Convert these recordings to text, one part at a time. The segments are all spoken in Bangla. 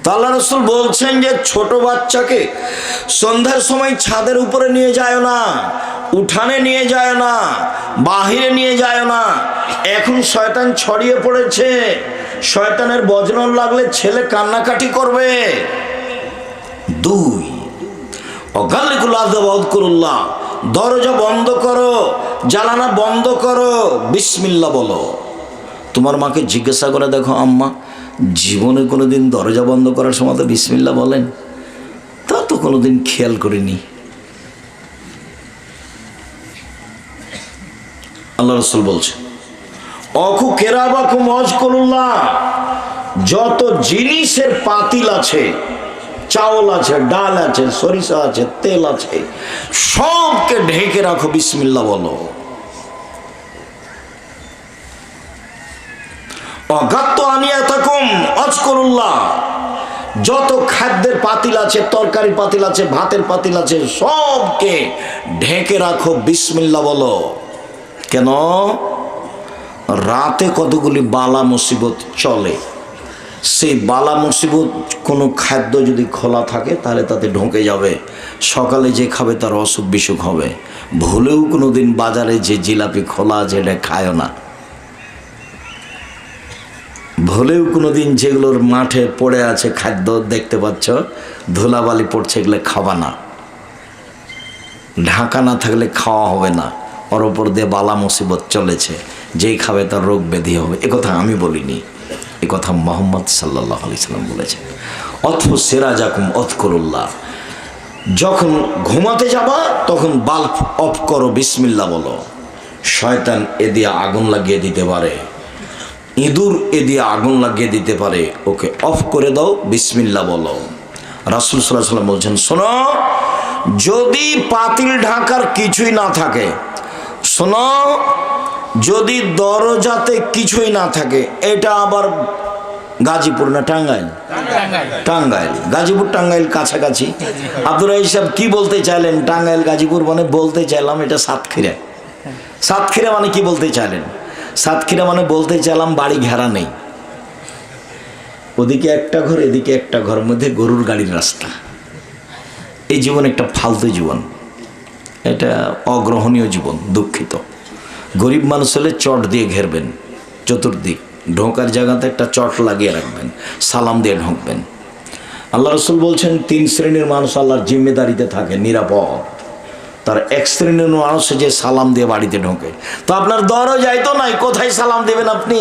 তো আল্লাহ রাসূল বলছেন যে ছোট বাচ্চাকে সন্ধ্যার সময় ছাদের উপরে নিয়ে যায় না, উঠানে নিয়ে যায় না, বাহিরে নিয়ে যায় না। এখন শয়তান ছড়িয়ে পড়েছে, শয়তানের বজ্রন লাগলে ছেলে কান্নাকাটি করবে। 2 অগালিকুল আযব ওয়াজকুরুল্লাহ, দরজা বন্ধ করো, জ্বালানা বন্ধ করো, বিসমিল্লাহ বলো। তোমার মাকে জিজ্ঞাসা করে দেখো, আম্মা জীবনে কোনোদিন দরজা বন্ধ করার সময় তো বিসমিল্লাহ বলেন? তা তো কোনোদিন খেয়াল করিনি। আল্লাহ রাসূল বলছে অখু কেরাবাকুম ওয়াজকুরুল্লাহ, যত জিনিসের পাতিল আছে, চাউল আছে, ডাল আছে, সরিষা আছে, তেল আছে, সবকে ঢেকে রাখো, বিসমিল্লাহ বলো। অগাত্ত আনিয়াতাকুম ওয়াজকুরুল্লাহ, যত খাদ্যের পাতিল আছে, তরকারি পাতিল আছে, ভাতের পাতিল আছে, সবকে ঢেকে রাখো, বিসমিল্লাহ বলো। কেন? রাতে কতগুলি বালা মুসিবত চলে, সেই বালা মুসিবত কোনো খাদ্য যদি খোলা থাকে তাহলে তাতে ঢুকে যাবে, সকালে যে খাবে তার অসুখ বিসুখ হবে। ভুলেও কোনো দিন বাজারে যে জিলাপি খোলা আছে এটা খায় না। ভুলেও কোনো দিন যেগুলোর মাঠে পড়ে আছে খাদ্য দেখতে পাচ্ছ ধুলাবালি পড়ছে, এগুলো খাবা না। ঢাকা না থাকলে খাওয়া হবে না, ওর ওপর দিয়ে বালা মুসিবত চলেছে, যেই খাবে তার রোগ ব্যাধি হবে। একথা আমি বলিনি, এ কথা মুহাম্মদ সাল্লাল্লাহু আলাইহি সাল্লাম বলেছেন। অথবা সিরাজাকুম ওয়াজকুরুল্লাহ, যখন ঘুমাতে যাবা তখন বাল্ব অফ করো, বিসমিল্লাহ বলো। শয়তান এ দিয়ে আগুন লাগিয়ে দিতে পারে, ইঁদুর এ দিয়ে আগুন লাগিয়ে দিতে পারে, ওকে অফ করে দাও, বিসমিল্লাহ বলো। রাসূল সাল্লাল্লাহু আলাইহি সাল্লাম বলছেন, শোনো, যদি পাতিল ঢাকার কিছুই না থাকে, শোনো, যদি দরজাতে কিছুই না থাকে, এটা আবার গাজীপুর না টাঙ্গাইল? টাঙ্গাইল, গাজীপুর টাঙ্গাইল কাছাকাছি। আব্দুর রাহিম সাহেব কি বলতে চাইলেন? টাঙ্গাইল গাজীপুর মানে বলতে চাইলাম এটা সাতক্ষীরা। সাতক্ষীরা মানে কি বলতে চাইলেন? সাতক্ষীরা মানে বলতে চাইলাম বাড়ি ঘেরা নেই, ওদিকে একটা ঘর এদিকে একটা ঘর, মধ্যে গরুর গাড়ির রাস্তা। এই জীবন একটা ফালতু জীবন, এটা অগ্রহণীয় জীবন। দুঃখিত। গরিব মানুষ হলে চট দিয়ে ঘেরবেন, চতুর্দিক ঢোকার জায়গাতে একটা চট লাগিয়ে রাখবেন, সালাম দিয়ে ঢুকবেন। আল্লাহ রাসূল বলছেন 3 শ্রেণীর মানুষ আল্লাহর জিম্মেদারিতে থাকে, নিরাপদ। তার এক শ্রেণীর মানুষ যে সালাম দিয়ে বাড়িতে ঢোকে। তো আপনার দরজাই তো নাই, কোথায় সালাম দেবেন আপনি?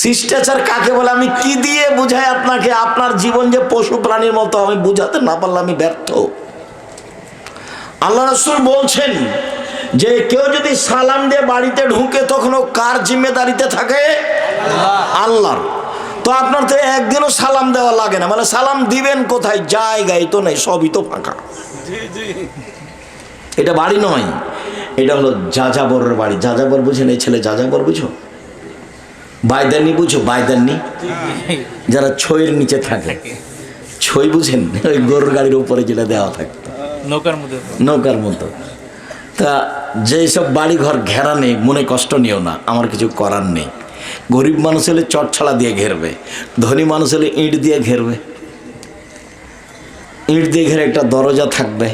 শিষ্টাচার কাকে বলে আমি কি দিয়ে বুঝাই আপনাকে? আপনার জীবন যে পশু প্রাণীর মতো, আমি বুঝাতে না পারলে আমি ব্যর্থ। আল্লাহ রাসূল বলছেন যে কেউ যদি সালাম দিয়ে বাড়িতে ঢুকে তখন ও কার জিম্মেদারিতে থাকে? আল্লাহর। তো আপনার তো একদিনও সালাম দেওয়া লাগে না, মানে সালাম দিবেন কোথায়? জায়গায় তো নেই, সবই তো ফাঁকা। এটা বাড়ি নয়, এটা হলো যাযাবরের বাড়ি। যাযাবর বুঝেন? এই ছেলে যাযাবর বুঝো? বাইদানি বুঝো? বাইদানি যারা ছইয়ের নিচে থাকে, ছই বুঝেন? ওই গরুর গাড়ির উপরে যেটা দেওয়া থাকে নৌকার মতো। তা যেসব বাড়ি ঘর ঘেরা নেই, মনে কষ্ট নিও না, আমার কিছু করার নেই। গরিব মানুষ হলে চটছালা দিয়ে ঘেরবে, ধনী মানুষ হলে ইট দিয়ে ঘেরবে। ইট দিয়ে ঘেরে একটা দরজা থাকবে।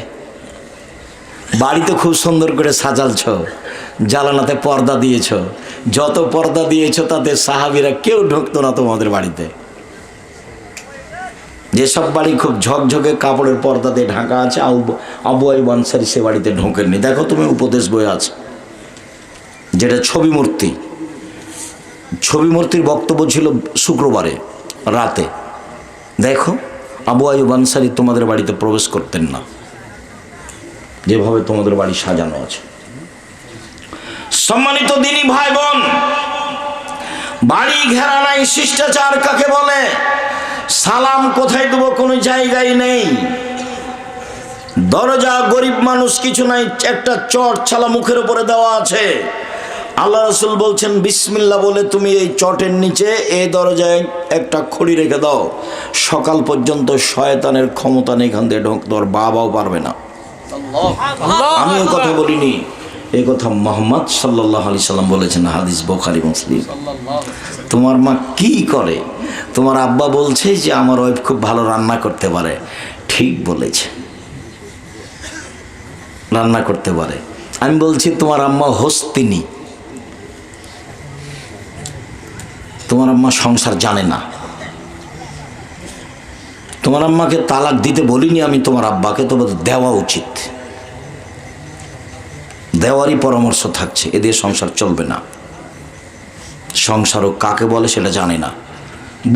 বাড়িতে খুব সুন্দর করে সাজালছ, জানালাতে পর্দা দিয়েছ, যত পর্দা দিয়েছ তাতে সাহাবীরা কেউ ঢুকতো না তোমাদের বাড়িতে। যেসব বাড়ি খুব ঝকঝকে কাপড়ের পর্দা দিয়ে ঢাকা আছে, আবু আইয়ুব আনসারী সে বাড়িতে ঢোকেননি। দেখো তুমি উপদেশ বই আছে, যেটা ছবি মূর্তি। ছবি মূর্তির বক্তব্য ছিল শুক্রবারে রাতে। দেখো আবু আইয়ুব আনসারী তোমাদের বাড়িতে প্রবেশ করতেন না, যেভাবে তোমাদের বাড়ি সাজানো আছে। সম্মানিত দিনী ভাই বোন, বাড়ি ঘেরা নাই, শিষ্টাচার কাকে বলে? সালাম কোথায় দেবো কোনো জায়গায় নেই। দরজা গরিব মানুষ কিছু নাই, একটা চট ছালা মুখের উপরে দেওয়া আছে। আল্লাহ রাসূল বলছেন বিসমিল্লাহ বলে তুমি এই চটের নিচে এই দরজায় একটা খড়ি রেখে দাও, সকাল পর্যন্ত শয়তানের ক্ষমতা নেই এখান দিয়ে ঢুকতে, ওর বাবাও পারবে না। আমি এই কথা বলিনি, এই কথা মুহাম্মদ সাল্লাল্লাহু আলাইহি সাল্লাম বলেছেন, হাদিস বুখারী মুসলিম। তোমার মা কি করে তোমার আব্বা বলছে যে আমার ওয়াইফ খুব ভালো রান্না করতে পারে। ঠিক বলেছে, রান্না করতে পারে। আমি বলছি তোমার আম্মা হস্তিনী, তোমার আম্মা সংসার জানে না। তোমার আম্মাকে তালাক দিতে বলিনি আমি তোমার আব্বাকে, তবে দেওয়া উচিত, দেওয়ারই পরামর্শ থাকছে। এদের সংসার চলবে না। সংসারও কাকে বলে সেটা জানে না।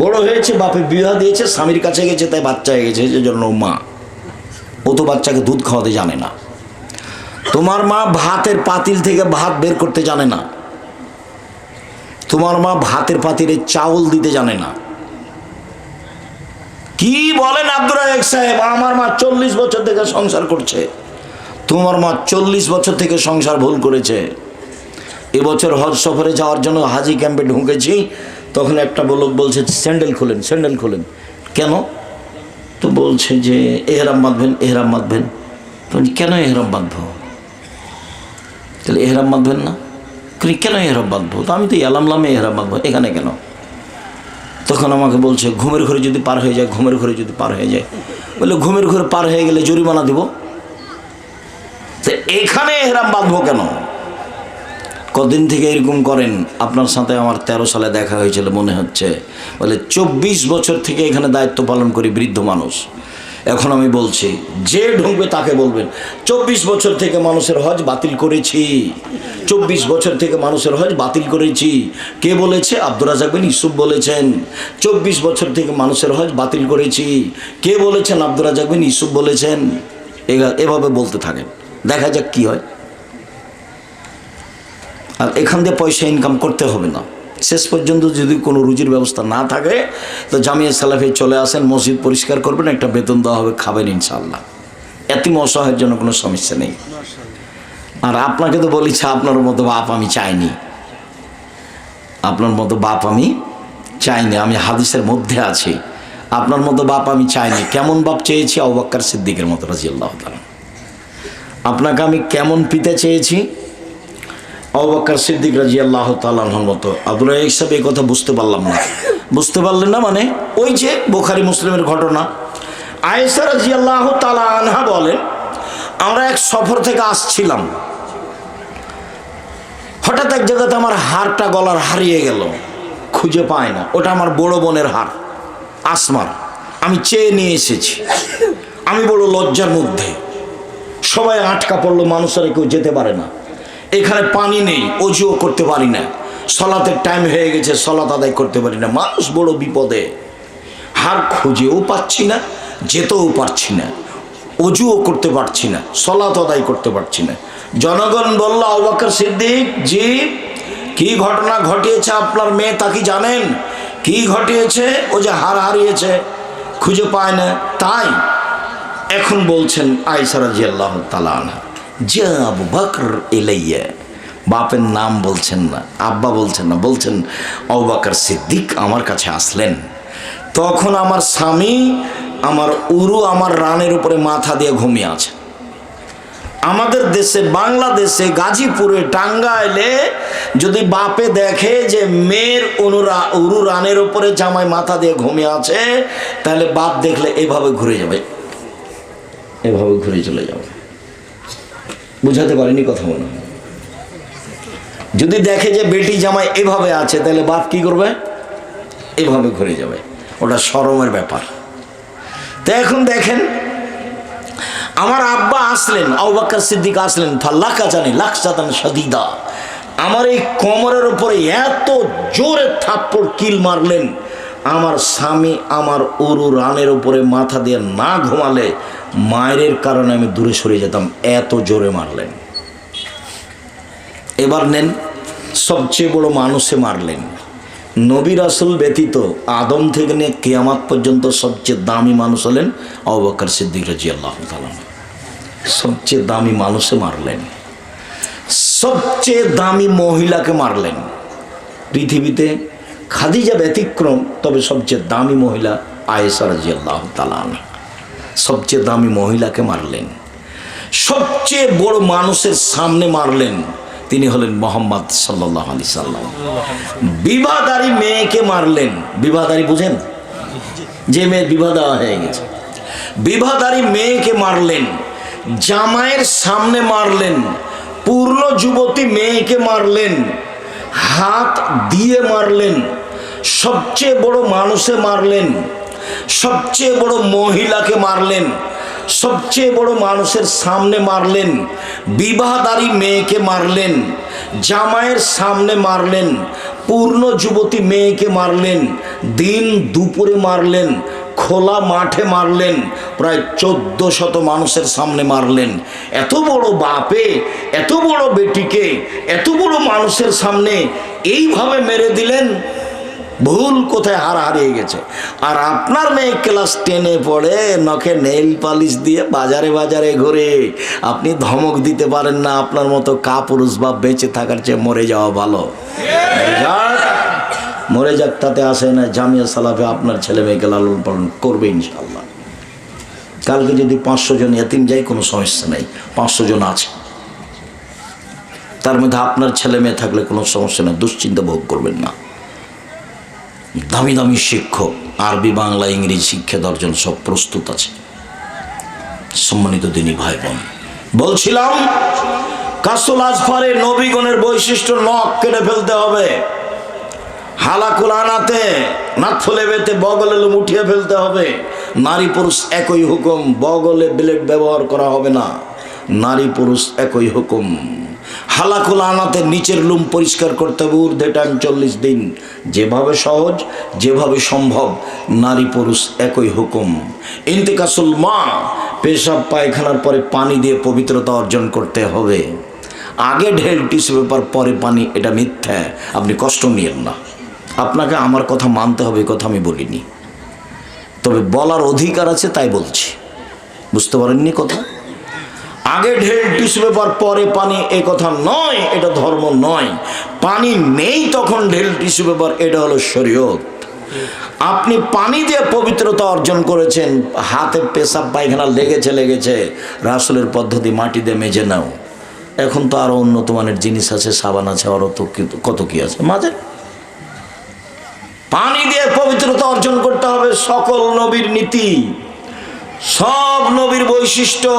বড় হয়েছে, বাপে বিবাহ দিয়েছে, স্বামীর কাছে গেছে, তাই বাচ্চা হয়ে গেছে, সেজন্য মা। ও তো বাচ্চাকে দুধ খাওয়াতে জানে না। তোমার মা ভাতের পাতিল থেকে ভাত বের করতে জানে না। তোমার মা ভাতের পাতিলে চাউল দিতে জানে না। কি বলেন আব্দুর রাজ্জাক সাহেব? আমার মা 40 বছর থেকে সংসার করছে। তোমার মা 40 বছর থেকে সংসার ভুল করেছে। এবছর হজ সফরে যাওয়ার জন্য হাজি ক্যাম্পে ঢুকেছি, তখন একটা লোক বলছে স্যান্ডেল খোলেন, স্যান্ডেল খোলেন। কেন? তো বলছে যে এহরাম বাঁধবেন, এহরাম বাঁধবেন। তো কেন এহরাম বাঁধবো? তাহলে এহরাম বাঁধবেন না? কেন এহরাম বাঁধবো? তো আমি তো এলামলামে এহরাম বাঁধবো, এখানে কেন? তখন আমাকে বলছে ঘুমের ঘরে যদি পার হয়ে যায়, ঘুমের ঘরে যদি পার হয়ে যায়। বলে ঘুমের ঘরে পার হয়ে গেলে জরিমানা দিব। তো এখানে এহরাম বাঁধবো কেন? কদিন থেকে এরকম করেন? আপনার সাথে আমার 13 সালে দেখা হয়েছিল মনে হচ্ছে। বলে 24 বছর থেকে এখানে দায়িত্ব পালন করি, বৃদ্ধ মানুষ। এখন আমি বলছি যে ঢুকবে তাকে বলবেন 24 বছর থেকে মানুষের হজ বাতিল করেছি, 24 বছর থেকে মানুষের হজ বাতিল করেছি। কে বলেছে? আব্দুর রাজ্জাক বিন ইউসুফ বলেছেন 24 বছর থেকে মানুষের হজ বাতিল করেছি। কে বলেছেন? আব্দুর রাজ্জাক বিন ইউসুফ বলেছেন। এভাবে বলতে থাকেন, দেখা যাক কি হয়। আর এখান দিয়ে পয়সা ইনকাম করতে হবে না। শেষ পর্যন্ত যদি কোনো রুজির ব্যবস্থা না থাকে তো জামিয়া সালাফে চলে আসেন, মসজিদ পরিষ্কার করবেন, একটা বেতন দেওয়া হবে, খাবেন ইনশাআল্লাহ। এতিম অসহায়ের জন্য কোনো সমস্যা নেই। আর আপনাকে তো বলেছি আপনার মতো বাপ আমি চাইনি, আপনার মতো বাপ আমি চাইনি। আমি হাদিসের মধ্যে আছি, আপনার মতো বাপ আমি চাইনি। কেমন বাপ চেয়েছি? আবু বকর সিদ্দিকের মতো রাদিয়াল্লাহু তাআলা। আপনাকে আমি কেমন পিতা চেয়েছি? আবু বকর সিদ্দিক রাদিয়াল্লাহু তাআলা আনহুর মতো। আব্দুর রাজ্জাক সাহেব এই কথা বুঝতে পারলাম না। বুঝতে পারলেন না মানে? ওই যে বুখারী মুসলিমের ঘটনা। আয়েশা রাদিয়াল্লাহু তাআলা আনহা বলেন, আমরা এক সফর থেকে আসছিলাম, হঠাৎ এক জায়গাতে আমার হারটা গলার হারিয়ে গেল, খুঁজে পাই না। ওটা আমার বড় বোনের হার, আসমার। আমি চেয়ে নিয়ে এসেছি। আমি বড় লজ্জার মধ্যে, সবাই আটকা পড়লো, মানুষেরা কেউ যেতে পারে না। এখানে পানি নেই, অজুও করতে পারি না, সলাতের টাইম হয়ে গেছে, সলাত আদায় করতে পারি না। মানুষ বড় বিপদে। হার খুঁজেও পাচ্ছি না, যেতেও পারছি না, অজুও করতে পারছি না, সলাত আদায় করতে পারছি না। জনগণ বলল, আবু বকর সিদ্দিক জি, কি ঘটনা ঘটিয়েছে আপনার মেয়ে তা কি জানেন? কি ঘটিয়েছে? ও যে হার হারিয়েছে, খুঁজে পায় না, তাই এখন বলছেন আয়েশা রাদিয়াল্লাহু তাআলা আনহা, যা আবু বকর ইলাইয়া। বাপের নাম বলছেন না, আব্বা বলছেন না, বলছেন আবু বকর সিদ্দিক আমার কাছে আসলেন। তখন আমার স্বামী, আমার উরু আমার রানের উপরে মাথা দিয়ে ঘুমিয়ে আছে। আমাদের দেশে, বাংলাদেশে, গাজীপুরে, টাঙ্গাইলে যদি বাপে দেখে যে মেয়ের উরু রানের উপরে জামাই মাথা দিয়ে ঘুমিয়ে আছে, তাহলে বাপ দেখলে এভাবে ঘুরে যাবে, এভাবে ঘুরে চলে যাবে। বুঝাতে পারিনি কথা মনে হয়? যদি দেখে যে বেটি জামাই এভাবে আছে, তাহলে বাপ কি করবে? এভাবে ঘুরে যাবে। ওটা শরমের ব্যাপার। তো এখন দেখেন, আমার আব্বা আসলেন, আবু বকর সিদ্দিক আসলেন, ফাল্লাকা জানি লাকসাতান শাদীদা, আমার এই কোমরের উপরে এত জোরে থাপ্পড় কিল মারলেন, আমার স্বামী আমার উরু রানের উপরে মাথা দিয়ে না ঘুমালে মায়ের কারণে আমি দূরে সরে যেতাম, এত জোরে মারলেন। এবার নেন, সবচেয়ে বড় মানুষে মারলেন। নবী রাসূল ব্যতীত আদম থেকে নিয়ে কিয়ামত পর্যন্ত সবচেয়ে দামি মানুষ হলেন আবু বকর সিদ্দিক রাদিয়াল্লাহু তাআলা। সবচেয়ে দামি মানুষে মারলেন, সবচেয়ে দামি মহিলাকে মারলেন। পৃথিবীতে খাদিজা ব্যতিক্রম, তবে সবচেয়ে দামি মহিলা আয়েশা রাদিয়াল্লাহু তাআলা। সবচেয়ে দামি মহিলাকে মারলেন, সবচেয়ে বড় মানুষের সামনে মারলেন। তিনি হলেন মুহাম্মদ সাল্লাল্লাহু আলাইহি সাল্লাম। বিবাহদারী মেয়েকে মারলেন। বিবাহদারী বুঝেন? যে মেয়ের বিবাহ দেওয়া হয়ে গেছে, বিবাহদারী মেয়েকে মারলেন, জামাইয়ের সামনে মারলেন, পূর্ণ যুবতী মেয়েকে মারলেন, হাত দিয়ে মারলেন, সবচেয়ে বড় মানুষে মারলেন, সবচেয়ে বড় মহিলাকে মারলেন, সবচেয়ে বড় মানুষের সামনে মারলেন, বিবাহদারী মেয়েকে মারলেন, জামাইয়ের সামনে মারলেন, পূর্ণ যুবতী মেয়েকে মারলেন, দিন দুপুরে মারলেন, খোলা মাঠে মারলেন, প্রায় 1400 মানুষের সামনে মারলেন। এত বড় বাপে এত বড় বেটিকে এত বড় মানুষের সামনে এইভাবে মেরে দিলেন। ভুল কোথায় হারিয়ে গেছে। আর আপনার মেয়ে ক্লাস 10-এ পড়ে, নখে নেইল পালিশ দিয়ে বাজারে বাজারে ঘুরে, আপনি ধমক দিতে পারেন না। আপনার মতো কাপুরুষ বা বেঁচে থাকার চেয়ে মরে যাওয়া ভালো। মরে যাক, তাতে আসে না। জামিয়া সালাফে আপনার ছেলে মেয়েকে লালন পালন করবে ইনশাআল্লাহ। কালকে যদি 500 জন এতিম যায় কোনো সমস্যা নেই, 500 জন আছে, তার মধ্যে আপনার ছেলে মেয়ে থাকলে কোনো সমস্যা নেই, দুশ্চিন্তা ভোগ করবেন না। দামি দামি শিক্ষক, আরবি বাংলা ইংরেজি শিক্ষা দর্জন সব প্রস্তুত আছে। সম্মানিত দিনী ভাই বোন, বলছিলাম কাসুল আজফারে নবীগণের বৈশিষ্ট্য, নখ কেটে ফেলতে হবে, হালাকুল আনাতে নাক ফুলে বেতে বগলে লোম উঠিয়ে ফেলতে হবে। নারী পুরুষ একই হুকুম, বগলে ব্লেড ব্যবহার করা হবে না। নারী পুরুষ একই হুকুম। হালাকুল আনাতে নিচের লোম পরিষ্কার করতে হবে, ঊর্ধ্বে টান 40 দিন। যেভাবে সহজ, যেভাবে সম্ভব, নারী পুরুষ একই হুকুম। ইন্তেকাসুল মা, পেশাব পায়খানার পরে পানি দিয়ে পবিত্রতা অর্জন করতে হবে। আগে ঢেল টিস্যু পেপার পরে পানি, এটা মিথ্যা। আপনি কষ্ট নিয়েন না, আপনাকে আমার কথা মানতে হবে, কথা আমি বলিনি, তবে বলার অধিকার আছে তাই বলছি। বুঝতে পারেননি কথা? আগে ঢেল টিস্যু পেপার পরে পানি, এ কথা নয়, এটা ধর্ম নয়। পানি নেই তখন ঢেল টিস্যু পেপার, এটা হলো শরীয়ত। আপনি পানি দিয়ে পবিত্রতা অর্জন করেছেন, হাতে পেশাব পায়খানা লেগেছে, রাসূলের পদ্ধতি মাটি দিয়ে মেজে নাও। এখন তো আরো উন্নত মানের জিনিস আছে, সাবান আছে, আরো তো কত কি আছে, মাঝে পানি দিয়ে পবিত্রতা অর্জন করতে হবে। সকল নবীর নীতি, সব নবীর বৈশিষ্ট্য,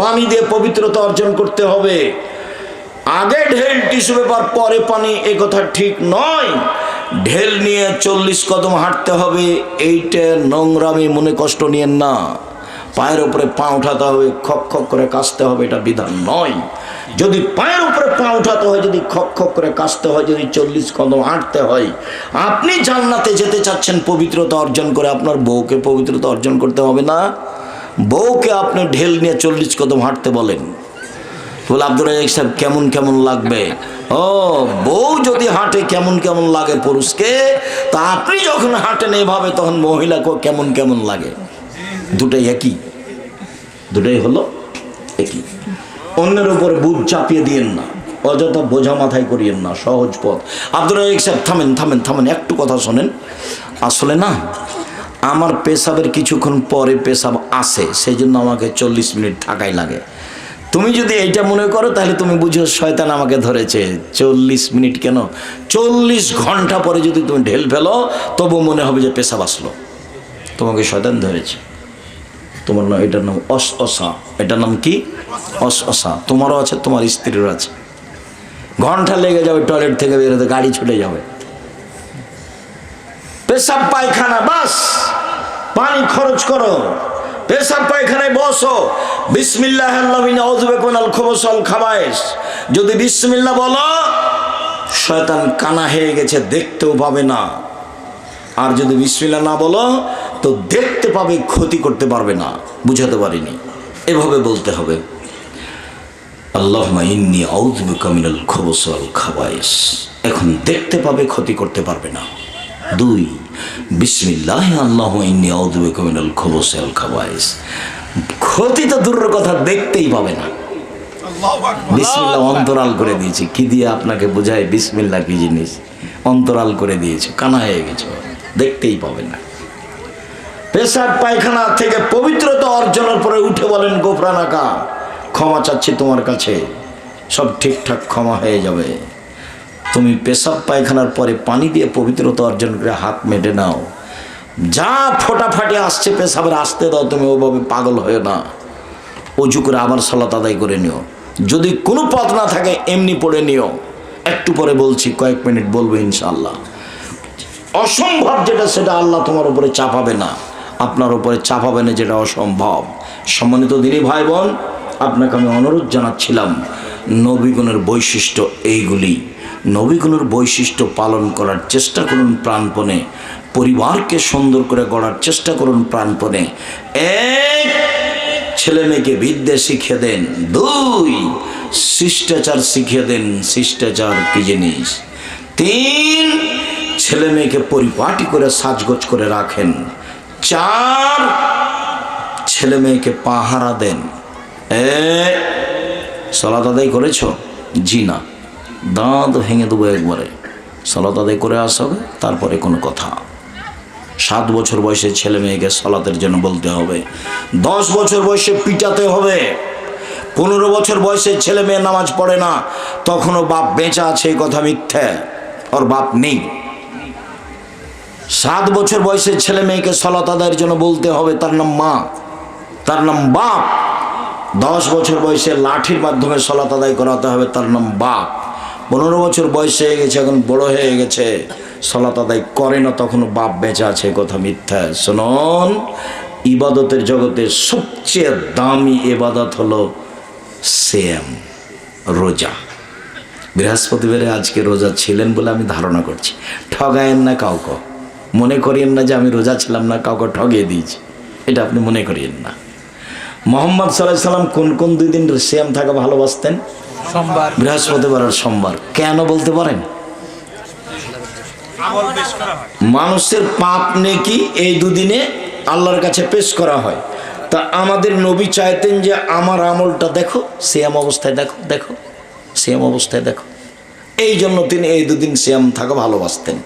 পানি দিয়ে পবিত্রতা অর্জন করতে হবে। আগে ঢেল টিস্যু পেপার পরে পানি, এ কথা ঠিক নয়। ঢেল নিয়ে 40 কদম হাঁটতে হবে, এইটা নোংরামি, মনে কষ্ট নিয়েন না। পায়ের উপরে পা উঠাতে হবে, খক খক করে কাশতে হবে, এটা বিধান নয়। যদি পায়ের উপরে পা উঠাতে হয়, যদি খক খক করে কাশতে হয়, যদি 40 কদম হাঁটতে হয়, আপনি জান্নাতে যেতে চাচ্ছেন পবিত্রতা অর্জন করে, আপনার বউকে পবিত্রতা অর্জন করতে হবে না? বউকে আপনি ঢেল নিয়ে 40 কদম হাঁটতে বলেন, বলে আব্দুর রাজ্জাক সাহেব কেমন কেমন লাগবে? ও, বউ যদি হাঁটে কেমন কেমন লাগে পুরুষকে, তা আপনি যখন হাঁটেন এভাবে, তখন মহিলাকেও কেমন কেমন লাগে। দুটাই একই, দুটাই হলো একই। অন্যের উপরে বুঝ চাপিয়ে দিয়েন না, অযথা বোঝা মাথায় করিয়েন না, সহজ পথ। আব্দুর রাজ্জাক সাহেব থামেন, একটু কথা শোনেন। আসলে না, আমার পেশাবের কিছুক্ষণ পরে পেশাব আসে, সেই জন্য আমাকে 40 মিনিট থাকাই লাগে। তুমি যদি এইটা মনে করো, তাহলে তুমি বুঝো শয়তান আমাকে ধরেছে। 40 মিনিট কেন, 40 ঘন্টা পরে যদি তুমি ঢেল ফেলো, তবু মনে হবে যে পেশাব আসলো, তোমাকে শয়তান ধরেছে। তোমার নাম, এটার নাম অসা, এটার নাম কি? অসা। তোমারও আছে, তোমার স্ত্রীরও আছে। ঘন্টা লেগে যাবে টয়লেট থেকে বেরোতে, গাড়ি ছুটে যাবে। পেশাব পায়খানা, বাস পানি খরচ করো, পেশাব পায়খানায় বসো, বিসমিল্লাহ আউযু বিকা মিনাল খুবুস ওয়াল খাবায়েস। যদি বিসমিল্লাহ বলো, শয়তান কানা হয়ে গেছে, দেখতেও পাবে না। আর যদি বিসমিল্লাহ না বলো, তো দেখতে পাবে, ক্ষতি করতে পারবে না। বুঝাতে পারিনি, এভাবে বলতে হবে, আল্লাহুম্মা ইন্নী আউযু বিকা মিনাল খুবুস ওয়াল খাবায়েস। এখন দেখতে পাবে, ক্ষতি করতে পারবে না। 2, বিসমিল্লাহ আল্লাহুম্মা ইন্নী আউযু বিকা মিনাল খুবুস ওয়াল খাবায়েস। ক্ষতি তো দূরের কথা, দেখতেই পাবে না। বিসমিল্লাহ অন্তরাল করে দিয়েছি, কি দিয়ে আপনাকে বোঝায় বিসমিল্লাহ কি জিনিস? অন্তরাল করে দিয়েছে, কানা হয়ে গেছে, দেখতেই পাবে না। পেশাব পায়খানা থেকে পবিত্রতা অর্জনের পরে উঠে বলেন গোফরানাকা, ক্ষমা চাচ্ছি তোমার কাছে, সব ঠিকঠাক ক্ষমা হয়ে যাবে। তুমি পেশাব পায়খানার পরে পানি দিয়ে পবিত্রতা অর্জন করে হাত মেটে নাও। যা ফোটাফাটি আসছে পেশাবের আসতে দাও, তুমি ওভাবে পাগল হয়ে না। অজু করে আবার সালাত আদায় করে নিও। যদি কোনো পথ না থাকে এমনি পড়ে নিও। একটু পরে বলছি, কয়েক মিনিট বলবো ইনশাআল্লাহ। অসম্ভব যেটা সেটা আল্লাহ তোমার উপরে চাপাবে না, আপনার উপরে চাপাবে না যেটা অসম্ভব। সম্মানিত দিনী ভাই বোন, আপনাকে আমি অনুরোধ জানাচ্ছিলাম, নবীগণের বৈশিষ্ট্য এইগুলি। নবীগণের বৈশিষ্ট্য পালন করার চেষ্টা করুন প্রাণপণে। পরিবারকে সুন্দর করে গড়ার চেষ্টা করুন প্রাণপণে। এক, ছেলে মেয়েকে বিদ্যা শিখিয়ে দেন। দুই, শিষ্টাচার শিখিয়ে দেন। শিষ্টাচার কি জিনিস? তিন, ছেলে মেয়েকে পরিপাটি করে সাজগোজ করে রাখেন। চার, ছেলে মেয়েকে পাহারা দেন। সালাত আদায় করেছ? জি না, দাঁত ভেঙে দেবো একবারে। সালাত আদায় করে আসবে, তারপরে কোনো কথা। 7 বছর বয়সে ছেলে মেয়েকে সালাতের জন্য বলতে হবে। 10 বছর বয়সে পিটাতে হবে। 15 বছর বয়সে ছেলে মেয়ে নামাজ পড়ে না, তখনও বাপ বেঁচে আছে, এই কথা মিথ্যে, ওর বাপ নেই। 7 বছর বয়সে ছেলে মেয়েকে সালাত আদায়ের জন্য বলতে হবে, তার নাম মা, তার নাম বাপ। 10 বছর বয়সে লাঠির মাধ্যমে সালাত আদায় করাতে হবে, তার নাম বাপ। 15 বছর বয়স হয়ে গেছে, এখন বড় হয়ে গেছে, সালাত আদায় করে না, তখনও বাপ বেঁচে আছে, কথা মিথ্যা। শুনুন, ইবাদতের জগতে সবচেয়ে দামি ইবাদত হলো সিয়াম, রোজা। বৃহস্পতিবারে আজকে রোজা ছিলেন বলে আমি ধারণা করছি। ঠগায়েন না কাউকে, মনে করিয়েন না যে আমি রোজা ছিলাম না, কাউকে ঠগিয়ে দিয়েছি, এটা আপনি মনে করিয়েন না। মোহাম্মদ সাল্লাল্লাহু আলাইহি সাল্লাম কোন কোন 2 দিন সিয়াম থাকা ভালোবাসতেন? সোমবার, বৃহস্পতিবার আর সোমবার। কেন বলতে পারেন? মানুষের পাপ নেকি এই 2 দিনে আল্লাহর কাছে পেশ করা হয়। তা আমাদের নবী চাইতেন যে আমার আমলটা দেখো, সিয়াম অবস্থায় দেখো, দেখো সিয়াম অবস্থায় দেখো। এই জন্য তিনি এই 2 দিন সিয়াম থাকা ভালোবাসতেন।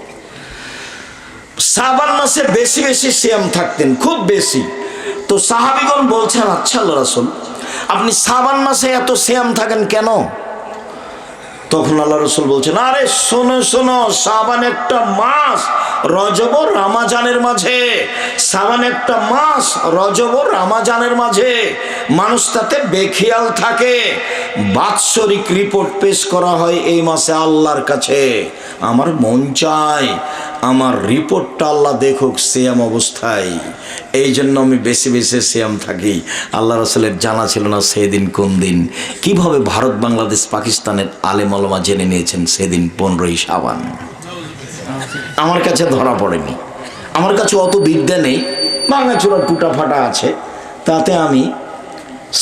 শাবান মাসে বেশি বেশি সিয়াম থাকতেন, খুব বেশি। তো সাহাবীগণ বলছেন, আচ্ছা আল্লাহ রাসূল, আপনি শাবান মাসে এত সিয়াম থাকেন কেন? তখন আল্লাহ রাসূল বলছেন, আরে শোনো শোনো, শাবান একটা মাস, রজব ও রমজানের মাঝে। শাবান একটা মাস, রজব ও রমজানের মাঝে মানুষ তাতে বেখিয়াল থাকে। বাৎসরিক রিপোর্ট পেশ করা হয় এই মাসে আল্লাহর কাছে। আমার মন চায় আমার রিপোর্টটা আল্লাহ দেখুক সিয়াম অবস্থায়, এই জন্য আমি বেশি বেশি সিয়াম থাকি। আল্লাহ রাসূলের জানা ছিল না সেদিন কোন দিন। কিভাবে ভারত, বাংলাদেশ, পাকিস্তানের আলেম ওলামা জেনে নিয়েছেন সেদিন 15ই শাবান। আমার কাছে ধরা পড়েনি, আমার কাছে অত বিদ্যা নেই, ভাঙাচোরা টুটা ফাটা আছে। তাতে আমি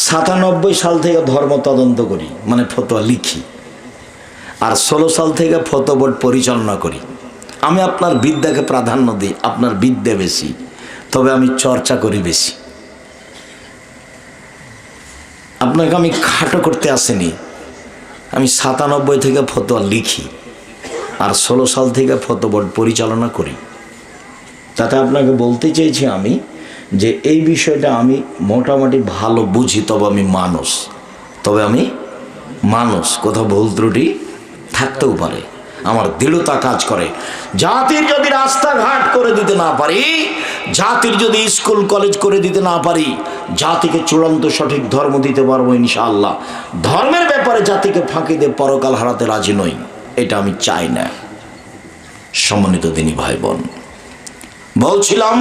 97 সাল থেকে ধর্ম তদন্ত করি, মানে ফতোয়া লিখি, আর 16 সাল থেকে ফতোয়া বোর্ড পরিচালনা করি। আমি আপনার বিদ্যাকে প্রাধান্য দিই, আপনার বিদ্যা বেশি, তবে আমি চর্চা করি বেশি। আপনাকে আমি খাটো করতে আসিনি। আমি 97 থেকে ফতোয়া লিখি আর 16 সাল থেকে ফতোয়া বোর্ড পরিচালনা করি। তাতে আপনাকে বলতে চেয়েছি আমি যে এই বিষয়টা আমি মোটামুটি ভালো বুঝি, তবে আমি মানুষ, কোথাও ভুল ত্রুটি থাকতেও পারে। আমার দৃঢ়তা কাজ করে। জাতির যদি রাস্তাঘাট করে দিতে না পারি, জাতির যদি স্কুল কলেজ করে দিতে না পারি, জাতিকে চূড়ান্ত সঠিক ধর্ম দিতে পারবো ইনশাআল্লাহ। ধর্মের ব্যাপারে জাতিকে ফাঁকি দিয়ে পরকাল হারাতে রাজি নই, এটা আমি চাই না। সম্মানিত দিনী ভাই বোন, বলছিলাম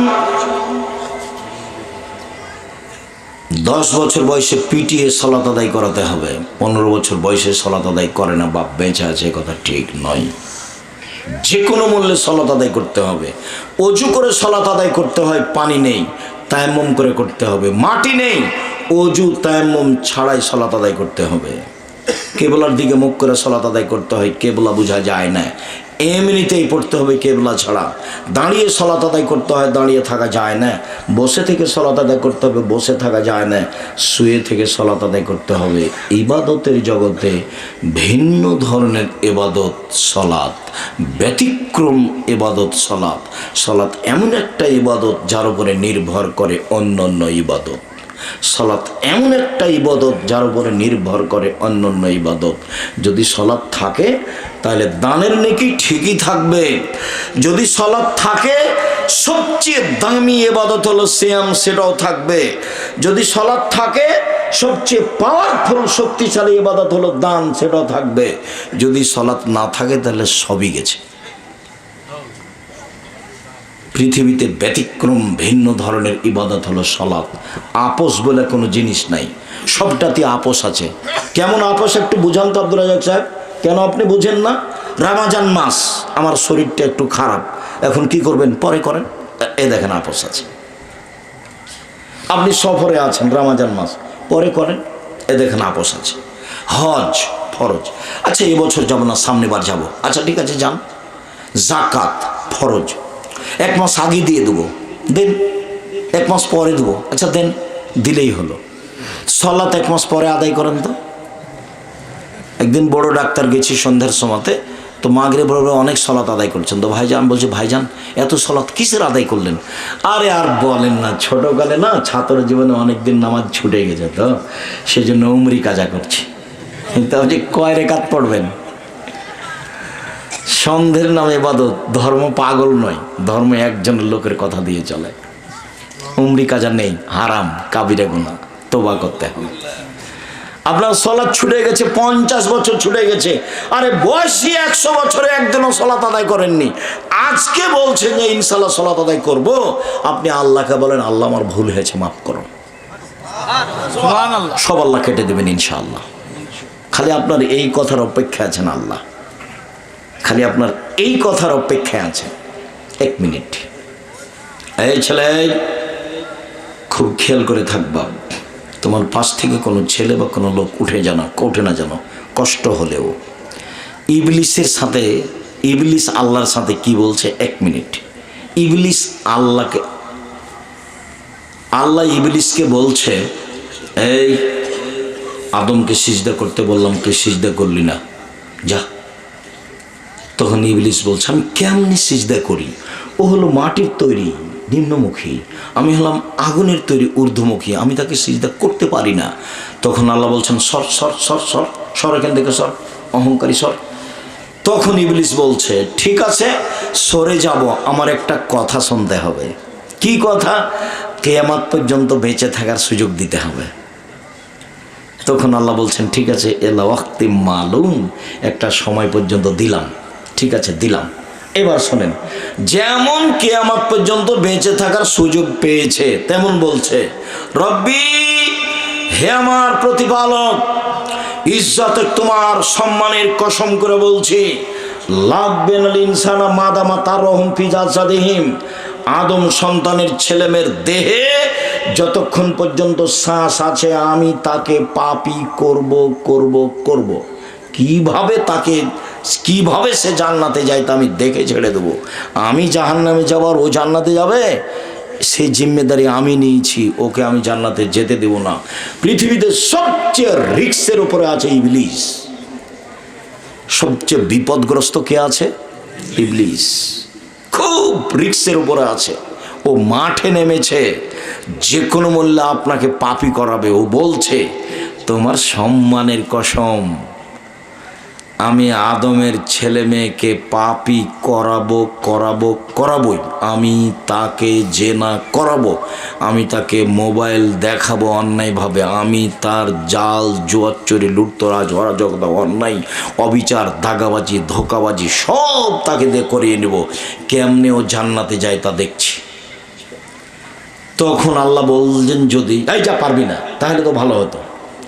10 বছর বয়সে পিটিয়ে সালাত আদায় করাতে হবে। 15 বছর বয়সে সালাত আদায় করে না, বাপ বেঁচে আছে, কথা ঠিক নয়। যে কোনো মূল্যে সালাত আদায় করতে হবে। অজু করে সালাত আদায় করতে হয়, পানি নেই, তায়াম্মুম করে করতে হবে। মাটি নেই, অজু তায়াম্মুম ছাড়াই সালাত আদায় করতে হবে। কেবলার দিকে মুখ করে সালাত আদায় করতে হয়, কেবলা বোঝা যায় না, এমনিতেই পড়তে হবে কেবলা ছাড়া। দাঁড়িয়ে সালাত আদায় করতে হয়, দাঁড়িয়ে থাকা যায় না। বসে থেকে সালাত আদায় করতে হবে, বসে থাকা যায় না। শুয়ে থেকে সালাত আদায় করতে হবে। ইবাদতের জগতে ভিন্ন ধরনের ইবাদত সালাত, ব্যতিক্রম ইবাদত সালাত। সালাত এমন একটা ইবাদত যার উপরে নির্ভর করে অন্য অন্য ইবাদত। সালাত এমন একটা ইবাদত যার উপরে নির্ভর করে অন্যান্য ইবাদত। যদি সালাত থাকে তাহলে দানের নেকি ঠিকই থাকবে। যদি সালাত থাকে সবচেয়ে দামি ইবাদত হলো সিয়াম, সেটাও থাকবে। যদি সালাত থাকে সবচেয়ে পাওয়ারফুল শক্তিশালী ইবাদত হলো দান, সেটাও থাকবে। যদি সালাত না থাকে তাহলে সবই গেছে। পৃথিবীতে ব্যতিক্রম ভিন্ন ধরনের ইবাদত হলো সালাত। আপোষ বলে কোনো জিনিস নাই, সবটাতে আপোষ আছে। কেমন আপোষ একটু বুঝান তো আব্দুল রাজ্জাক সাহেব, কেন আপনি বুঝেন না? রমজান মাস, আমার শরীরটা একটু খারাপ, এখন কি করবেন? পরে করেন। এ দেখেন আপোষ আছে। আপনি সফরে আছেন, রমজান মাস, পরে করেন। এ দেখেন আপোষ আছে। হজ ফরজ, আচ্ছা এবছর যাব না, সামনেবার যাব, আচ্ছা ঠিক আছে যান। জাকাত ফরজ, 1 মাস আগে দিয়ে দেবো, দেন। 1 মাস পরে দেবো, আচ্ছা দেন, দিলেই হলো। সালাত 1 মাস পরে আদায় করেন তো। একদিন বড় ডাক্তার গেছি সন্ধ্যার সময়তে, তো মাগরিব বড় অনেক সালাত আদায় করছেন। তো ভাইজান বলছে, ভাইজান এত সালাত কিসের আদায় করলেন? আরে আর বলেন না, ছোটোকালে না ছাত্র জীবনে অনেকদিন নামাজ ছুটে গেছে, তো সেজন্য উমরি কাজা করছি। তাহলে কয় রেকাত পড়বেন? সন্ধ্যের নামে ইবাদত। ধর্ম পাগল নয়, ধর্ম একজনের লোকের কথা দিয়ে চলে। উমরি কাজা নেই, হারাম, কাবিরা গুনাহ, তওবা করতে হবে। আপনার সালাত ছুটে গেছে, 50 বছর ছুটে গেছে। আরে বয়সী 100 বছরে একদিনও সালাত আদায় করেননি, আজকে বলছেন যে ইনশাআল্লাহ সালাত আদায় করব। আপনি আল্লাহকে বলেন, আল্লাহ আমার ভুল হয়েছে, মাফ করো। সুবহানাল্লাহ। সব আল্লাহ কেটে দেবেন ইনশাআল্লাহ। খালি আপনার এই কথার অপেক্ষা আছেন আল্লাহ, খালি আপনার এই কথার অপেক্ষায় আছে। 1 মিনিট, এই ছেলে খুব খেয়াল করে থাকবা, তোমার পাশ থেকে কোনো ছেলে বা কোনো লোক উঠে না যেন, কষ্ট হলেও। ইবলিসের সাথে, ইবলিস আল্লাহর সাথে কি বলছে? 1 মিনিট। ইবলিস আল্লাহ ইবলিসকে বলছে, এই আদমকে সিজদা করতে বললাম, তুই সিজদা করলি না, যা। তখন ইবলিস বলছে, আমি কেমনি সিজদা করি? ও হলো মাটির তৈরি, নিম্নমুখী, আমি হলাম আগুনের তৈরি, ঊর্ধ্বমুখী, আমি তাকে সিজদা করতে পারি না। তখন আল্লাহ বলছেন, সর সর সর সর সর, এখান থেকে সর, অহংকারী সর। তখন ইবলিস বলছে, ঠিক আছে সরে যাব, আমার একটা কথা শুনতে হবে। কি কথা? কিয়ামত পর্যন্ত বেঁচে থাকার সুযোগ দিতে হবে। তখন আল্লাহ বলছেন, ঠিক আছে, এলা ওয়াক্তি মালুম, একটা সময় পর্যন্ত দিলাম, ঠিক আছে দিলাম। এবার শোনেন, যেমন কিয়ামত পর্যন্ত বেঁচে থাকার সুযোগ পেয়েছে, তেমন বলছে, রব্বি, হে আমার প্রতিপালক, ইজ্জতের তোমার সম্মানের কসম করে বলছি, লাভবেন আল ইনসানা মাদামা তারহুম ফি জাসাদিহিম, আদম সন্তানের ছেলেমেয়ের দেহে যতক্ষণ পর্যন্ত শ্বাস আছে আমি তাকে পাপী করব করব করব। কিভাবে সে জান্নাতে যায় তা আমি দেখে ছেড়ে দেবো। আমি জাহান্নামে যাবার, ও জান্নাতে যাবে, সেই জিম্মেদারি আমি নিয়েছি, ওকে আমি জান্নাতে যেতে দেব না। পৃথিবীতে সবচেয়ে রিস্কের উপরে আছে ইবলিস। সবচেয়ে বিপদগ্রস্ত কে আছে? ইবলিস। খুব রিস্কের উপরে আছে। ও মাঠে নেমেছে, যে কোনো মূল্যে আপনাকে পাপী করাবে। ও বলছে, তোমার সম্মানের কসম, আমি আদমের ছেলে মেয়েকে পাপী করাবোই। আমি তাকে জেনা করাবো, আমি তাকে মোবাইল দেখাবো অন্যায়ভাবে, আমি তার জাল জুয়াচুরি লুটতরাজ অরাজকতা অন্যায় অবিচার দাগাবাজি ধোকাবাজি সব তাকে দিয়ে করিয়ে নেব। কেমনে ও জান্নাতে যায় তা দেখছি। তখন আল্লাহ বলছেন, যদি এই যা পারবি না তাহলে তো ভালো হতো।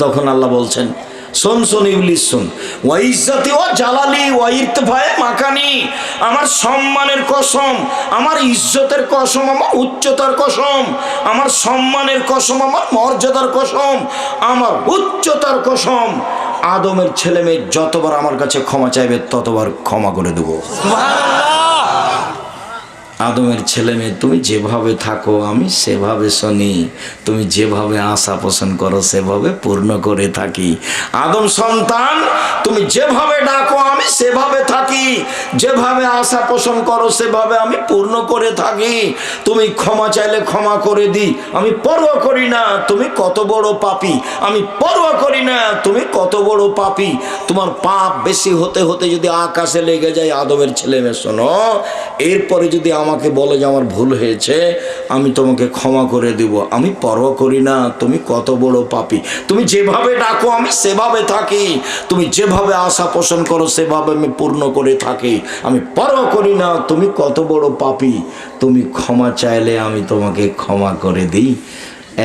তখন আল্লাহ বলছেন, শোন শোন ইবলিস শোন, ওয়া ইজ্জতি ওয়া জালালি ওয়া ইরতিফায়ে মাকানি, আমার সম্মানের কসম, আমার ইজ্জতের কসম, আমার উচ্চতার কসম, আমার সম্মানের কসম, আমার মর্যাদার কসম, আমার উচ্চতার কসম, আদমের ছেলে মেয়ে যতবার আমার কাছে ক্ষমা চাইবে ততবার ক্ষমা করে দেব। আদমের ছেলে মেয়ে, তুমি যেভাবে থাকো আমি সেভাবে শুনি, তুমি যেভাবে আশা পোষণ করো সেভাবে পূর্ণ করে থাকি। আদম সন্তান, তুমি যেভাবে ডাকো আমি সেভাবে থাকি, যেভাবে আশা পোষণ করো সেভাবে আমি পূর্ণ করে থাকি। তুমি ক্ষমা চাইলে ক্ষমা করে দিই, আমি পরোয়া করি না তুমি কত বড় পাপী, আমি পরোয়া করি না তুমি কত বড় পাপী। তোমার পাপ বেশি হতে হতে যদি আকাশে লেগে যায়, আদমের ছেলে মেয়ে শোনো, এরপরে যদি আমাকে বলে যে আমার ভুল হয়েছে, আমি তোমাকে ক্ষমা করে দিব, আমি পরোয়া করি না তুমি কত বড় পাপী। তুমি যেভাবে ডাকো আমি সেভাবে থাকি, তুমি যেভাবে আশা পোষণ করো সেভাবে আমি পূর্ণ করে থাকি, আমি পরোয়া করি না তুমি কত বড় পাপী। তুমি ক্ষমা চাইলে আমি তোমাকে ক্ষমা করে দিই।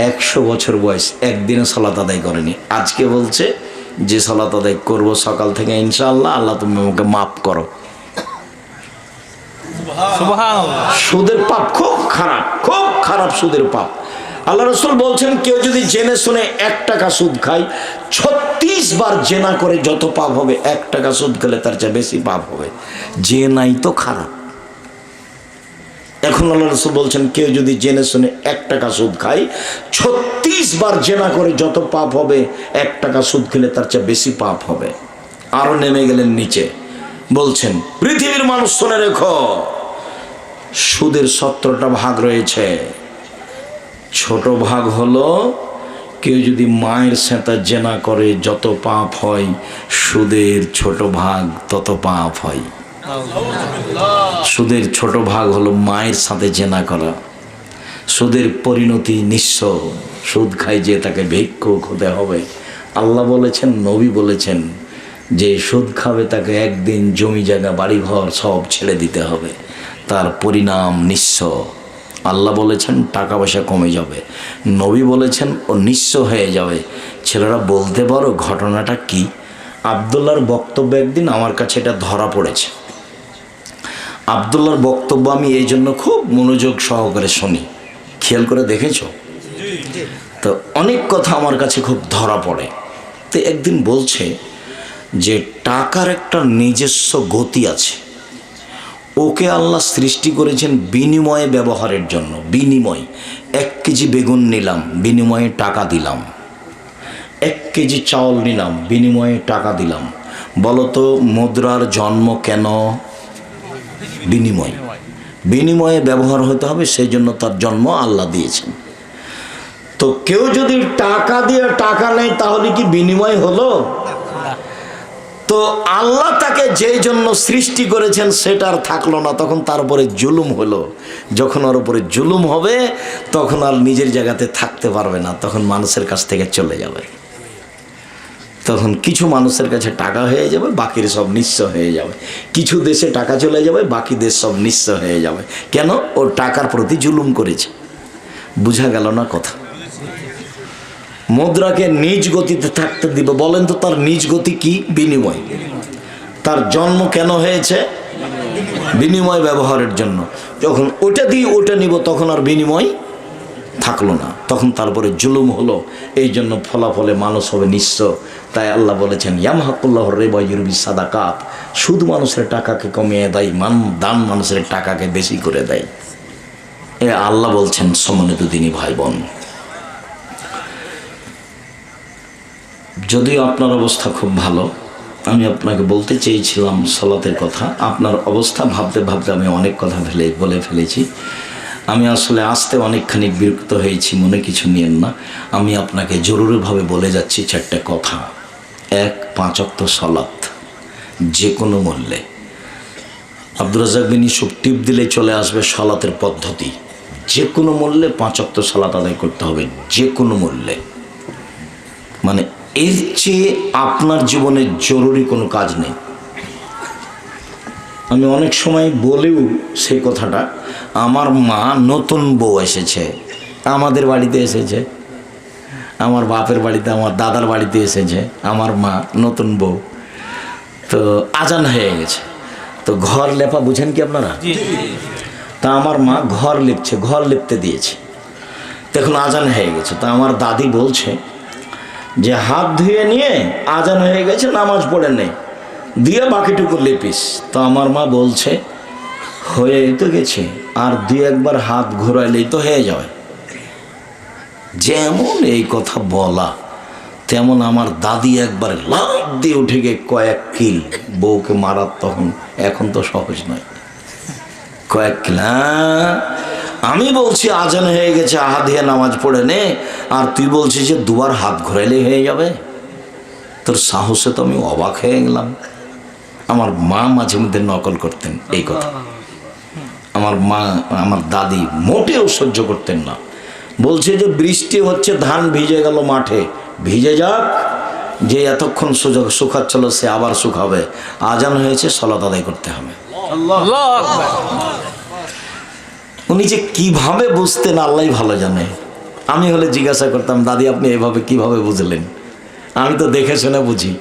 100 বছর বয়স, একদিনও সালাত আদায় করেনি, আজকে বলছে যে সালাত আদায় করবো সকাল থেকে ইনশাআল্লাহ, আল্লাহ তুমি আমাকে মাফ করো। সুদের পাপ খুব খারাপ, খুব খারাপ সুদের পাপ। আল্লাহ রাসূল বলছেন কেউ যদি জেনে শুনে 1 টাকা সুদ খায়, 36 বার জেনা করে যত পাপ হবে, 1 টাকা সুদ খেলে তার চেয়ে বেশি পাপ হবে। জেনাই তো খারাপ। এখন আল্লাহ রাসূল বলছেন কেউ যদি জেনে শুনে 1 টাকা সুদ খায়, 36 বার জেনা করে যত পাপ হবে, 1 টাকা সুদ খেলে তার চেয়ে বেশি পাপ হবে। আরো নেমে গেলেন নিচে, বলছেন পৃথিবীর মানুষ শুনে রেখো, সুদের 17টা ভাগ রয়েছে। ছোট ভাগ হলো কেউ যদি মায়ের সাথে জেনা করে যত পাপ হয়, সুদের ছোট ভাগ তত পাপ হয়। সুদের ছোট ভাগ হলো মায়ের সাথে জেনা করা। সুদের পরিণতি নিঃস্ব, সুদ খায় যে তাকে ভিক্ষুক হতে হবে। আল্লাহ বলেছেন, নবী বলেছেন যে সুদ খাবে তাকে একদিন জমি জায়গা বাড়িঘর সব ছেড়ে দিতে হবে, তার পরিণাম নিঃস্ব। আল্লাহ বলেছেন টাকা পয়সা কমে যাবে, নবী বলেছেন ও নিঃস্ব হয়ে যাবে। ছেলেরা বলতে পারো ঘটনাটা কি? আব্দুল্লাহর বক্তব্য একদিন আমার কাছে এটা ধরা পড়েছে। আব্দুল্লাহর বক্তব্য আমি এই জন্য খুব মনোযোগ সহকারে শুনি, খেয়াল করে দেখেছো তো? অনেক কথা আমার কাছে খুব ধরা পড়ে। তো একদিন বলছে যে টাকার একটা নিজস্ব গতি আছে, ওকে আল্লাহ সৃষ্টি করেছেন বিনিময়ে ব্যবহারের জন্য। বিনিময় 1 কেজি বেগুন নিলাম, বিনিময়ে টাকা দিলাম। 1 কেজি চাউল নিলাম, বিনিময়ে টাকা দিলাম। বলতো মুদ্রার জন্ম কেন? বিনিময়। বিনিময়ে ব্যবহার হতে হবে, সেই জন্য তার জন্ম আল্লাহ দিয়েছেন। তো কেউ যদি টাকা দিয়ে টাকা নেয় তাহলে কি বিনিময় হলো? তো আল্লাহ তাকে যেই জন্য সৃষ্টি করেছেন সেটা আর থাকলো না, তখন তার উপরে জুলুম হলো। যখন ওর উপরে জুলুম হবে তখন আর নিজের জায়গাতে থাকতে পারবে না, তখন মানুষের কাছ থেকে চলে যাবে। তখন কিছু মানুষের কাছে টাকা হয়ে যাবে, বাকির সব নিঃস্ব হয়ে যাবে। কিছু দেশে টাকা চলে যাবে, বাকি দেশ সব নিঃস্ব হয়ে যাবে। কেন? ওর টাকার প্রতি জুলুম করেছে। বুঝা গেল না কথা? মুদ্রাকে নিজ গতিতে থাকতে দিবে, বলেন তো তার নিজ গতি কি? বিনিময়। তার জন্ম কেন হয়েছে? বিনিময় ব্যবহারের জন্য। যখন ওটা দিয়ে ওটা নিব তখন আর বিনিময় থাকলো না, তখন তারপরে জুলুম হলো। এই জন্য ফলাফলে মানুষ হবে নিঃস্ব। তাই আল্লাহ বলেছেন ইয়ামহাকুল্লাহুর রিবা ওয়া ইউরবিস সাদাকাত, সুদ মানুষের টাকাকে কমিয়ে দেয়, দান মানুষের টাকাকে বেশি করে দেয়। এ আল্লাহ বলছেন। সম্মানিত দিনী ভাই বোন, যদিও আপনার অবস্থা খুব ভালো, আমি আপনাকে বলতে চেয়েছিলাম সালাতের কথা। আপনার অবস্থা ভাবতে ভাবতে আমি অনেক কথা বলে ফেলেছি। আমি আসলে আসতে অনেকখানি বিরক্ত হয়েছি, মনে কিছু নিয়েন না। আমি আপনাকে জরুরিভাবে বলে যাচ্ছি 4টে কথা। 1, 5 ওয়াক্ত সালাত যে কোনো মূল্যে। আব্দুর রাজ্জাক বিন ইউসুফ টিপ দিলে চলে আসবে সালাতের পদ্ধতি। যে কোনো মূল্যে 5 ওয়াক্ত সালাত আদায় করতে হবে, যে কোনো মূল্যে। মানে এর চেয়ে আপনার জীবনে জরুরি কোনো কাজ নেই। আমি অনেক সময় বলেও সেই কথাটা, আমার মা নতুন বউ এসেছে, আমাদের বাড়িতে এসেছে, আমার বাপের বাড়িতে, আমার দাদার বাড়িতে এসেছে আমার মা নতুন বউ। তো আজান হয়ে গেছে, তো ঘর লেপা বুঝেন কি আপনারা? তা আমার মা ঘর লিপছে, ঘর লিপতে দিয়েছে। দেখুন আজান হয়ে গেছে, তা আমার দাদি বলছে যে হাত ধুয়ে নিয়ে আজান হয়ে গেছে, নামাজ পড়ে নেই, দিয়ে বাকিটুকু লিপিস। তো আমার মা বলছে হয়েই তো গেছে, আর দুই একবার হাত ঘোরাইলেই তো হয়ে যাবে। যেমন এই কথা বলা তেমন আমার দাদি একবার লাফ দিয়ে উঠে গিয়ে কয়েক কিল বউকে মারার, তখন এখন তো সহজ নয়, কয়েক কিল। আমি বলছি আজান হয়ে গেছে, আহা দিয়ে নামাজ পড়ে নে, আর তুই বলছিস যে দুবার হাত ঘোরাইলেই হয়ে যাবে। তোর সাহসে তো আমি অবাক হয়ে গেলাম। আমার মা মাঝে মধ্যে নকল করতেন এই কথা। আমার মা, আমার দাদি মোটেও সহ্য করতেন না। বলছে যে বৃষ্টি হচ্ছে, ধান ভিজে গেল মাঠে, ভিজে যাক, যে এতক্ষণ সুযোগ শুকাচ্ছিল সে আবার শুকাবে, আজান হয়েছে সালাত আদায় করতে হবে। উনি যে কিভাবে বুঝতেন আল্লাহই ভালো জানে। আমি হলে জিজ্ঞাসা করতাম, দাদি আপনি এভাবে কিভাবে বুঝলেন? আমি তো দেখে শুনে বুঝি।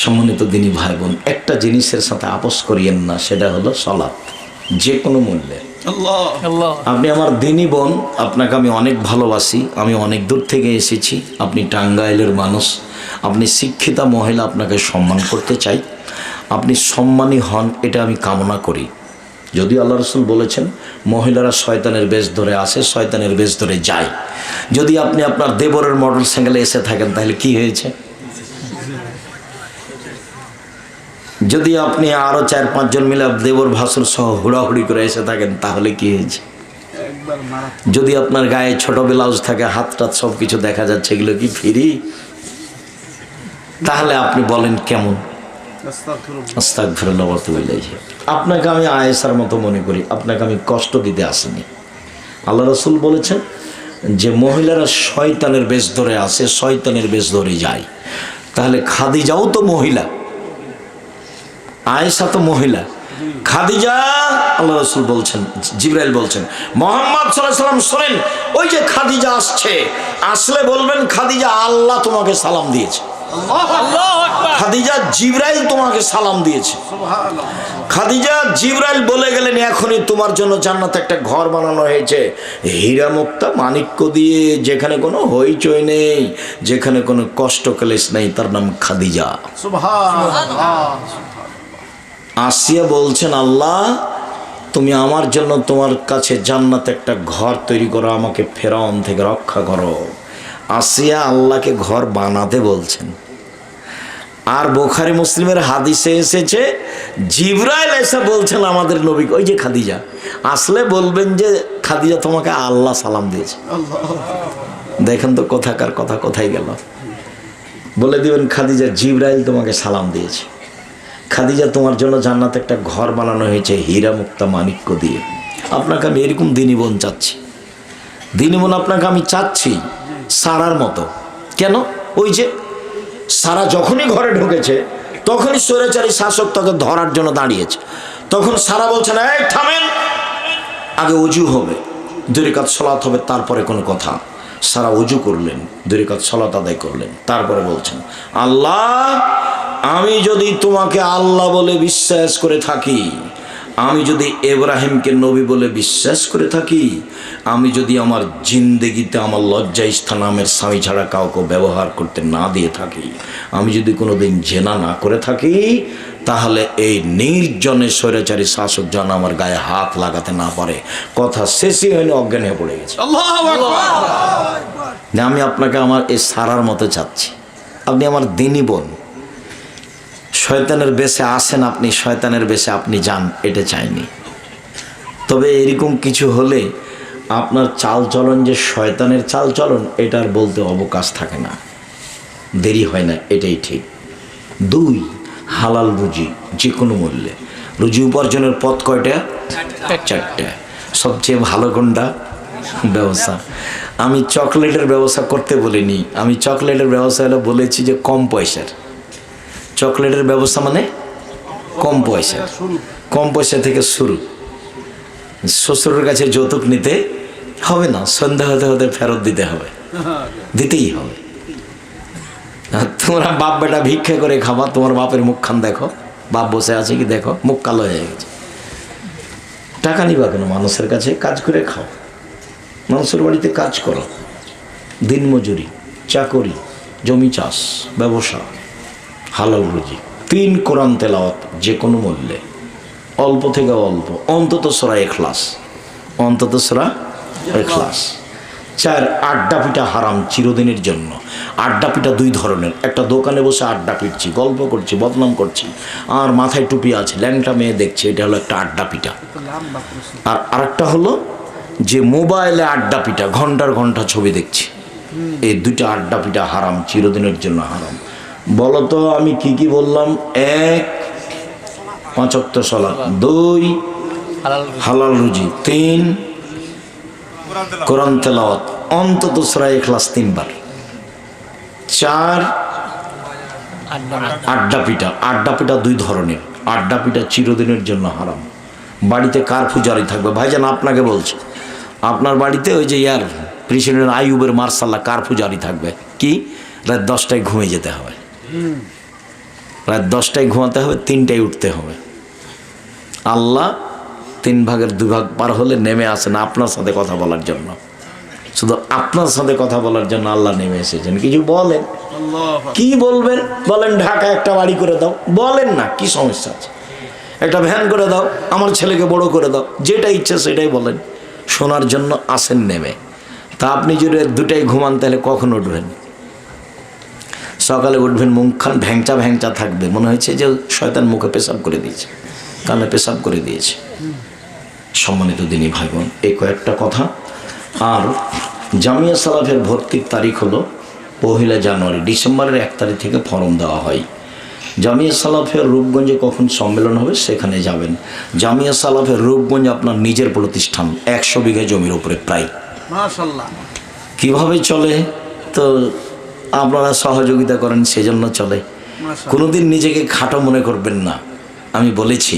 সম্মানিত দিনী ভাই বোন, একটা জিনিসের সাথে আপোষ করিয়েন না, সেটা হলো সালাত, যে কোনো মূল্যে। আপনি আমার দিনী বোন, আপনাকে আমি অনেক ভালোবাসি, আমি অনেক দূর থেকে এসেছি, আপনি টাঙ্গাইলের মানুষ, আপনি শিক্ষিতা মহিলা, আপনাকে সম্মান করতে চাই, আপনি সম্মানী হন, এটা আমি কামনা করি। যদি আল্লাহ রসুল বলেছেন মহিলারা শয়তানের বেশ ধরে আসে, শয়তানের বেশ ধরে যায়। যদি আপনি আপনার দেবরের মোটর সাইকেলে এসে থাকেন তাহলে কি হয়েছে? যদি আপনি আরো 4-5 জন মিলে দেবর ভাসুর সহ হুড়াহুড়ি করে এসে থাকেন তাহলে কি হয়েছে? যদি আপনার গায়ে ছোট ব্লাউজ থাকে, হাত টাত সব কিছু দেখা যাচ্ছে, এগুলো কি ফ্রি? তাহলে আপনি বলেন কেমন? আস্তাগফিরুল্লাহ। আপনাকে আমি আয়েশার মতো মনে করি, আপনাকে আমি কষ্ট দিতে আসিনি। আল্লাহ রসুল বলেছেন যে মহিলারা শয়তানের বেশ ধরে আসে, শয়তানের বেশ ধরে যায়। তাহলে খাদিজাও তো মহিলা, আয়েশা তো মহিলা, খাদিজা, আল্লাহ রসুল বলছেন, জিবরাইল বলছেন মুহাম্মদ সাল্লাল্লাহু আলাইহি ওয়াসাল্লাম শোনেন, ওই যে খাদিজা আসছে, আসলে বলবেন খাদিজা আল্লাহ তোমাকে সালাম দিয়েছে, খাদিজা জিবরাইল তোমাকে সালাম দিয়েছে। খাদিজা জিবরাইল বলে গেলেন এখনই তোমার জন্য জান্নাতে একটা ঘর বানানো হয়েছে, হীরা মুক্তা মাণিক্য দিয়ে, যেখানে কোনো হইচই নেই, যেখানে কোনো কষ্ট ক্লেশ নেই, তার নাম খাদিজা। আসিয়া বলছেন আল্লাহ তুমি আমার জন্য তোমার কাছে জান্নাতে একটা ঘর তৈরি করো, আমাকে ফেরাউন থেকে রক্ষা করো। আসিয়া আল্লাহকে ঘর বানাতে বলছেন। আর বুখারী মুসলিমের হাদিসে এসেছে জিবরাইল এসে বলছেন আমাদের নবীকে, ওই যে খাদিজা আসলে বলবেন যে খাদিজা তোমাকে আল্লাহ সালাম দিয়েছে। দেখেন তো কোথাকার কথা কোথায় গেল। বলে দিবেন খাদিজা জিবরাইল তোমাকে সালাম দিয়েছে, খাদিজা তোমার জন্য জান্নাতে একটা ঘর বানানো হয়েছে হীরা মুক্তা মাণিক্য দিয়ে। আপনাকে আমি এরকম দিনী বোন চাচ্ছি, দিনী বোন আপনাকে আমি চাচ্ছি সারার মতো। কেন? ওই যে সারা যখনই ঘরে ঢুকেছে তখনই স্বৈরাচারী শাসক তাকে ধরার জন্য দাঁড়িয়েছে, তখন সারা বলছে না এই থামেন, আগে ওযু হবে, 2 রাকাত সালাত হবে, তারপরে কোনো কথা। সারা ওযু করলেন, 2 রাকাত সালাত আদায় করলেন, তারপরে বলছেন আল্লাহ আমি যদি তোমাকে আল্লাহ বলে বিশ্বাস করে থাকি, আমি যদি ইব্রাহিমকে নবী বলে বিশ্বাস করে থাকি, আমি যদি আমার জিন্দেগিতে আমার লজ্জা স্থান নামের স্বামী ছাড়া কাউকে ব্যবহার করতে না দিয়ে থাকি, আমি যদি কোনোদিন জেনা না করে থাকি, তাহলে এই নির্জনে স্বৈরাচারী শাসক যেন আমার গায়ে হাত লাগাতে না পারে। কথা শেষই হয়নি, অজ্ঞান হয়ে পড়ে গেছে। আমি আপনাকে আমার এই সারার মতো চাচ্ছি, আপনি আমার দিনী বোন, শয়তানের বেশে আসেন আপনি, শয়তানের বেশে আপনি যান, এটা চাইনি। তবে এরকম কিছু হলে আপনার চাল চলন যে শয়তানের চাল চলন, এটার বলতে অবকাশ থাকে না, দেরি হয় না, এটাই ঠিক। 2 হালাল রুজি, যে কোনো মূল্যে। রুজি উপার্জনের পথ কয়টা? 4টা। সবচেয়ে ভালো কোনটা? ব্যবসা। আমি চকলেটের ব্যবসা করতে বলিনি, আমি চকলেটের ব্যবসা হলো বলেছি যে কম পয়সার। চকলেটের ব্যবসা মানে কম পয়সা, কম পয়সা থেকে শুরু। শ্বশুরের কাছে যৌতুক নিতে হবে না, সন্ধ্যা হতে হতে ফেরত দিতে হবে, দিতেই হবে। তোমরা বাপ বেটা ভিক্ষা করে খাবা, তোমার বাপের মুখখান দেখো, বাপ বসে আছে কি দেখো, মুখ কালো হয়ে গেছে। টাকা নিবা কেন? মানুষের কাছে কাজ করে খাও, মানুষের বাড়িতে কাজ করো, দিনমজুরি, চাকরি, জমি চাষ, ব্যবসা, হালাল রুজি। 3 কোরআন তেলাওয়াত যে কোনো মূল্যে, অল্প থেকে অল্প, অন্তত সূরা ইখলাস, অন্তত সূরা ইখলাস। 4 আড্ডা পিটা হারাম চিরদিনের জন্য। আড্ডা পিটা 2 ধরনের, একটা দোকানে বসে আড্ডা পিটছি, গল্প করছি, বদনাম করছি, আর মাথায় টুপি আছে, ল্যাংটা মেয়ে দেখছে, এটা হলো একটা আড্ডা পিটা। আর আরেকটা হলো যে মোবাইলে আড্ডা পিটা, ঘন্টার ঘন্টা ছবি দেখছি। এই 2টা আড্ডা পিটা হারাম, চিরদিনের জন্য হারাম। বলো তো আমি কি কি বললাম? 1 5 ওয়াক্ত সালাত, 2 হালাল রুজি, 3 কোরআন তেলাওয়াত, অন্তত সূরা ইখলাস 3 বার, 4 আড্ডা পিটা। আড্ডা পিটা 2 ধরনের, আড্ডা পিটা চিরদিনের জন্য হারাম। বাড়িতে কারফু জারি থাকবে। ভাইজান আপনাকে বলছে, আপনার বাড়িতে ওই যে প্রেসিডেন্ট আইয়ুবের মার্শাল্লাহ কারফু জারি থাকবে। কি? রাত 10টায় ঘুমিয়ে যেতে হবে, রাত 10টায় ঘুমাতে হবে, 3টায় উঠতে হবে। আল্লাহ 3 ভাগের 2 ভাগ পার হলে নেমে আসেন আপনার সাথে কথা বলার জন্য, শুধু আপনার সাথে কথা বলার জন্য আল্লাহ নেমে এসেছেন। কিছু বলেন, কি বলবেন? বলেন ঢাকা একটা বাড়ি করে দাও, বলেন না কি সমস্যা আছে, একটা ভ্যান করে দাও, আমার ছেলেকে বড় করে দাও, যেটা ইচ্ছে সেটাই বলেন, শোনার জন্য আসেন নেমে। তা আপনি যদি 2টায় ঘুমান তাহলে কখন উঠবেন? সকালে উঠবেন, মুখখান ভ্যাংচা ভ্যাংচা থাকবে, মনে হয়েছে যে শয়তান মুখে পেশাব করে দিয়েছে, কানে পেশাব করে দিয়েছে। সম্মানিত দিনী ভাই বোন, এই কয়েকটা কথা। আর জামিয়া সালাফের ভর্তির তারিখ হলো 1 জানুয়ারি। ডিসেম্বরের 1 তারিখ থেকে ফর্ম দেওয়া হয়। জামিয়া সালাফের রূপগঞ্জে কখন সম্মেলন হবে সেখানে যাবেন। জামিয়া সালাফের রূপগঞ্জ আপনার নিজের প্রতিষ্ঠান, 100 বিঘা জমির উপরে প্রায়। মাশাআল্লাহ। কিভাবে চলে? তো আপনারা সহযোগিতা করেন সেজন্য চলে। কোনোদিন নিজেকে খাটো মনে করবেন না। আমি বলেছি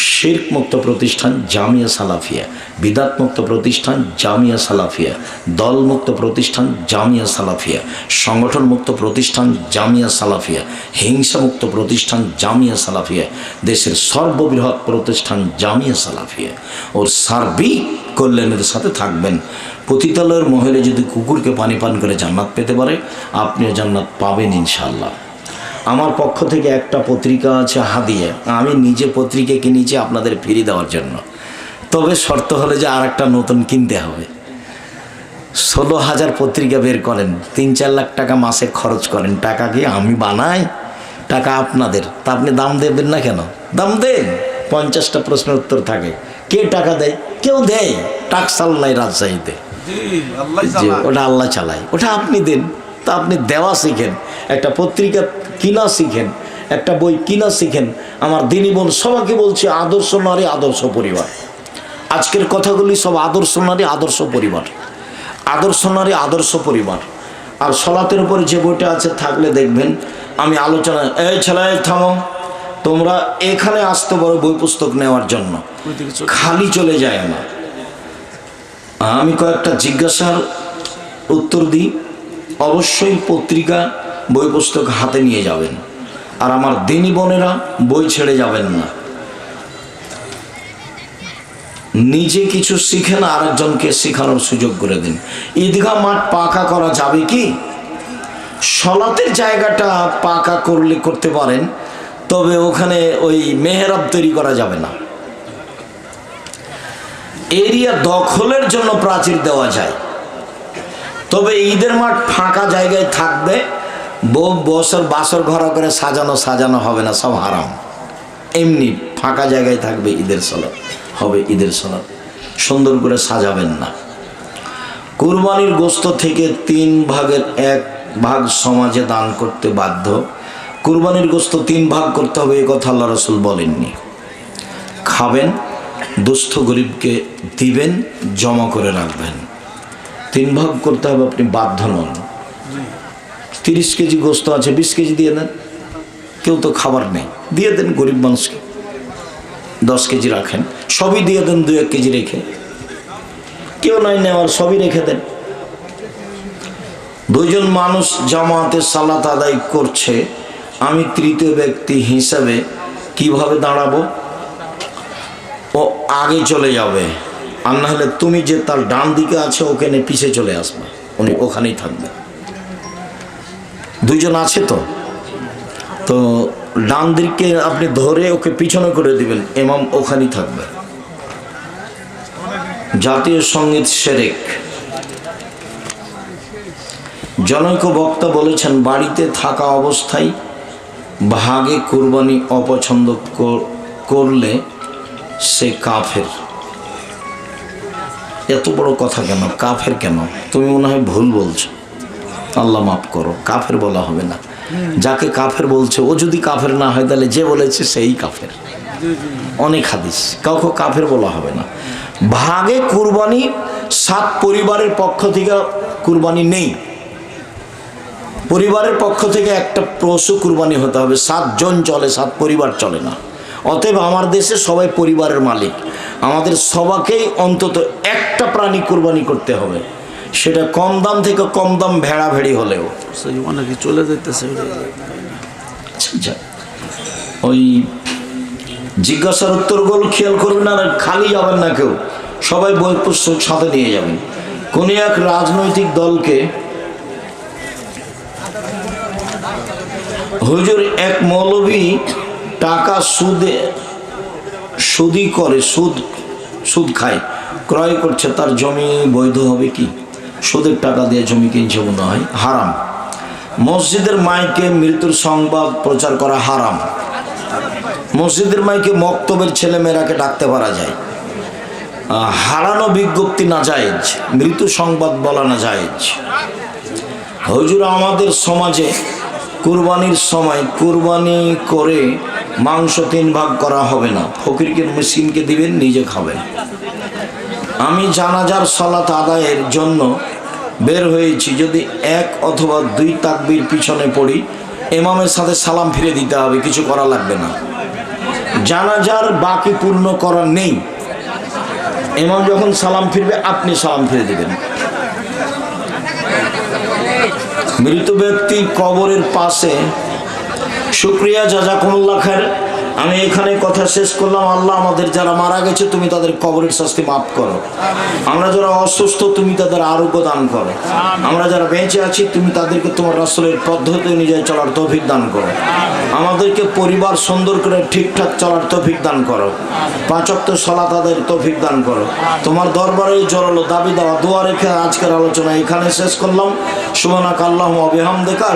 শিরক মুক্ত প্রতিষ্ঠান জামিয়া সালাফিয়া, বিদাত মুক্ত প্রতিষ্ঠান জামিয়া সালাফিয়া, দল মুক্ত প্রতিষ্ঠান জামিয়া সালাফিয়া, সংগঠন মুক্ত প্রতিষ্ঠান জামিয়া সালাফিয়া, হিংসা মুক্ত প্রতিষ্ঠান জামিয়া সালাফিয়া, দেশের সর্ববৃহৎ প্রতিষ্ঠান জামিয়া সালাফিয়া। ওর সার্বিক কল্যাণের সাথে থাকবেন। পতিতালয়ের মহিলা যদি কুকুরকে পানি পান করে জান্নাত পেতে পারে, আপনিও জান্নাত পাবেন ইনশাআল্লাহ। আমার পক্ষ থেকে একটা পত্রিকা আছে হাদিয়া, আমি নিজে পত্রিকা কিনেছি আপনাদের ফিরিয়ে দেওয়ার জন্য। তবে শর্ত হলে যে আর একটা নতুন কিনতে হবে। 16,000 পত্রিকা বের করেন, 3-4 লাখ টাকা মাসে খরচ করেন। টাকা কি আমি বানাই? টাকা আপনাদের। তা আপনি দাম দেবেন না কেন? দাম দেন। 50টা প্রশ্নের উত্তর থাকে। কে টাকা দেয়? কেউ দেয়। টাকসাল নাই রাজশাহীতে, ওটা আল্লাহ চালায়, ওটা আপনি দেন। তা আপনি দেওয়া শিখেন, একটা পত্রিকা কিনা শিখেন, একটা বই কিনা শিখেন। আমার দিনী বোন সবাইকে বলছি, আদর্শ নারী আদর্শ পরিবার। আজকের কথাগুলি সব আদর্শ নারী আদর্শ পরিবার, আদর্শ নারী আদর্শ পরিবার। আর সলাতের উপরে যে বইটা আছে থাকলে দেখবেন আমি আলোচনা, এই ছেলে থামো, তোমরা এখানে আসতে পারো বই পুস্তক নেওয়ার জন্য, খালি চলে যায় না। আমি কয়েকটা জিজ্ঞাসার উত্তর দিই। অবশ্যই পত্রিকা বই পুস্তক হাতে নিয়ে যাবেন। আর আমার দিনী বোনেরা বই ছেড়ে যাবেন না। নিজে কিছু শিখেন, আরেকজনকে শেখানোর সুযোগ করে দিন। ঈদগাহ মাঠ পাকা করা যাবে কি? সলাতের জায়গাটা পাকা করতে পারেন, তবে ওখানে ওই মেহরাব তৈরি করা যাবে না। এরিয়া দখলের জন্য প্রাচীর দেওয়া যায়, তবে ঈদের মাঠ ফাঁকা জায়গায় থাকবে। বাসর ঘর করে সাজানো হবে না, সব হারাম। এমনি ফাঁকা জায়গায় থাকবে, ঈদের সালাত হবে, ঈদের সালাত সুন্দর করে সাজাবেন না। কুরবানির গোশত থেকে 3 ভাগের 1 ভাগ সমাজে দান করতে বাধ্য। কুরবানির গোশত 3 ভাগ করতে হবে, এ কথা আল্লাহ রাসূল বলেননি। খাবেন, দুস্থ গরিবকে দিবেন, জমা করে রাখবেন। 3 ভাগ করতে হবে, আপনি বাধ্য নন। 30 কেজি গোশত আছে, 20 কেজি দিয়ে দেন। কেউ তো খাবার নেই, দিয়ে দেন গরিব মানুষকে। 10 কেজি রাখেন, সবই দিয়ে দেন 2-1 কেজি রেখে। কেউ নাই নেওয়ার, সবই রেখে দেন। 2 জন মানুষ জামাতে সালাত আদায় করছে, আমি তৃতীয় ব্যক্তি হিসাবে কিভাবে দাঁড়াবো? ও আগে চলে যাবে, আর না হলে তুমি যে তার ডান দিকে আছে ওখানে পিছে চলে আসবে, উনি ওখানেই থাকবে। 2 জন আছে তো ডান দিকে আপনি ধরে ওকে পিছনে করে দিবেন, ইমাম ওখানেই থাকবে। জাতীয় সঙ্গীত শিরক। জনৈক বক্তা বলেছেন, বাড়িতে থাকা অবস্থায় ভাগে কুরবানি অপছন্দ করলে সে কাফের। এত বড় কথা কেন? কাফের কেন? তুমি মনে হয় ভুল বলছো, আল্লাহ মাফ করো। কাফের বলা হবে না। যাকে কাফের বলছে ও যদি কাফের না হয় তাহলে যে বলেছে সেই কাফের। অনেক হাদিস, কাউকে কাফের বলা হবে না। ভাগে কুরবানি 7 পরিবারের পক্ষ থেকে কুরবানি নেই। পরিবারের পক্ষ থেকে একটা পশু কুরবানি হতে হবে। 7 জন চলে, 7 পরিবার চলে না। অতএব আমার দেশে সবাই পরিবারের মালিক, আমাদের সবাইকেই অন্তত একটা প্রাণী কুরবানি করতে হবে, সেটা কম দাম থেকে কম দাম ভেড়া ভেড়ি হলেও। অনেকে চলে যেতেছে। আচ্ছা, ওই জিজ্ঞাসার উত্তরগুলো খেয়াল করবেন, আর খালি যাবেন না কেউ, সবাই বই পুস্তক সাথে নিয়ে যাবেন। কোন এক রাজনৈতিক দলকে হুজুর এক মৌলভী টাকা সুদি করে, সুদ খায়, ক্রয় করছে, তার জমি বৈধ হবে কি? সুদের টাকা দিয়ে জমি কিনছে মনে হয়, হারাম। মসজিদের মাইকে মৃত্যুর সংবাদ প্রচার করা হারাম। মসজিদের মাইকে মক্তবের ছেলেমেয়েরাকে ডাকতে পারা যায়, হারানো বিজ্ঞপ্তি না জায়েজ, মৃত্যু সংবাদ বলা না জায়েজ। হুজুর আমাদের সমাজে কুরবানির সময় কুরবানি করে মাংস 3 ভাগ করা হবে না, ফকিরকে মিসকিনকে দিবেন, নিজে খাবেন। আমি জানাজার সালাত আদায়ের জন্য বের হয়েছি, যদি 1 অথবা 2 তাকবীর পিছনে পড়ি, ইমামের সাথে সালাম ফিরে দিতে হবে, কিছু করা লাগবে না। জানাজার বাকি পূর্ণ করা নেই, ইমাম যখন সালাম ফিরবে আপনি সালাম ফিরে দিবেন। মৃত ব্যক্তির কবরের পাশে, শুকরিয়া, জাযাকুমুল্লাহ খায়ের। আমি এখানে কথা শেষ করলাম। আল্লাহ আমাদের যারা মারা গেছে তুমি তাদের কবরের শাস্তি মাফ করো, আমরা যারা অসুস্থ তুমি তাদের আরোগ্য দান করো, আমরা যারা বেঁচে আছি তুমি তাদেরকে তোমার রাসূলের পদ্ধতি অনুযায়ী চলার তৌফিক দান করো, আমাদেরকে পরিবার সুন্দর করে ঠিকঠাক চলার তৌফিক দান করো, 5 ওয়াক্ত সালাত আদায়ের তৌফিক দান করো। তোমার দরবারে জোরালো দাবি দেওয়া দোয়া রেখে আজকের আলোচনা এখানে শেষ করলাম। সুবহানাকা আল্লাহুম্মা ওয়া বিহামদিকা।